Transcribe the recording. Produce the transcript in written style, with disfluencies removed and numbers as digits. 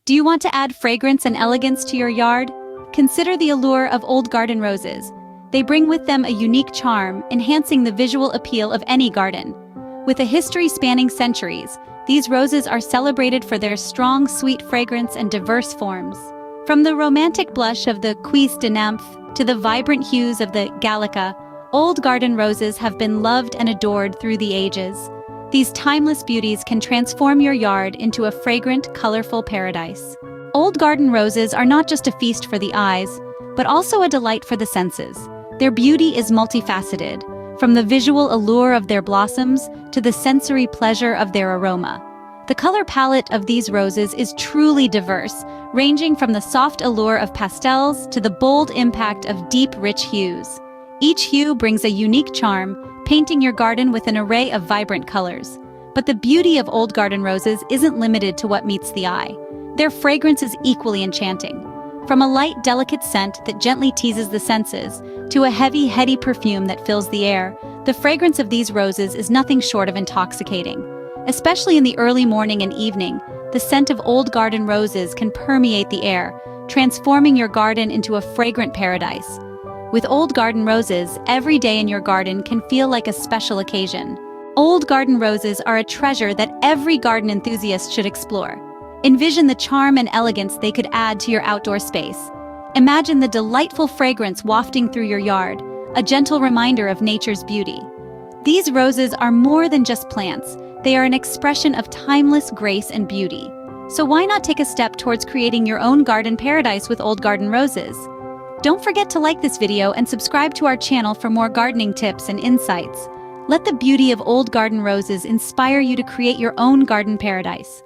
Do you want to add fragrance and elegance to your yard? Consider the allure of old garden roses. They bring with them a unique charm, enhancing the visual appeal of any garden. With a history spanning centuries, these roses are celebrated for their strong, sweet fragrance and diverse forms. From the romantic blush of the Cuisse de Nymphe to the vibrant hues of the Gallica, old garden roses have been loved and adored through the ages. These timeless beauties can transform your yard into a fragrant, colorful paradise. Old garden roses are not just a feast for the eyes, but also a delight for the senses. Their beauty is multifaceted, from the visual allure of their blossoms to the sensory pleasure of their aroma. The color palette of these roses is truly diverse, ranging from the soft allure of pastels to the bold impact of deep, rich hues. Each hue brings a unique charm, painting your garden with an array of vibrant colors. But the beauty of old garden roses isn't limited to what meets the eye. Their fragrance is equally enchanting. From a light, delicate scent that gently teases the senses, to a heavy, heady perfume that fills the air, the fragrance of these roses is nothing short of intoxicating. Especially in the early morning and evening, the scent of old garden roses can permeate the air, transforming your garden into a fragrant paradise. With old garden roses, every day in your garden can feel like a special occasion. Old garden roses are a treasure that every garden enthusiast should explore. Envision the charm and elegance they could add to your outdoor space. Imagine the delightful fragrance wafting through your yard, a gentle reminder of nature's beauty. These roses are more than just plants. They are an expression of timeless grace and beauty. So why not take a step towards creating your own garden paradise with old garden roses? Don't forget to like this video and subscribe to our channel for more gardening tips and insights. Let the beauty of old garden roses inspire you to create your own garden paradise.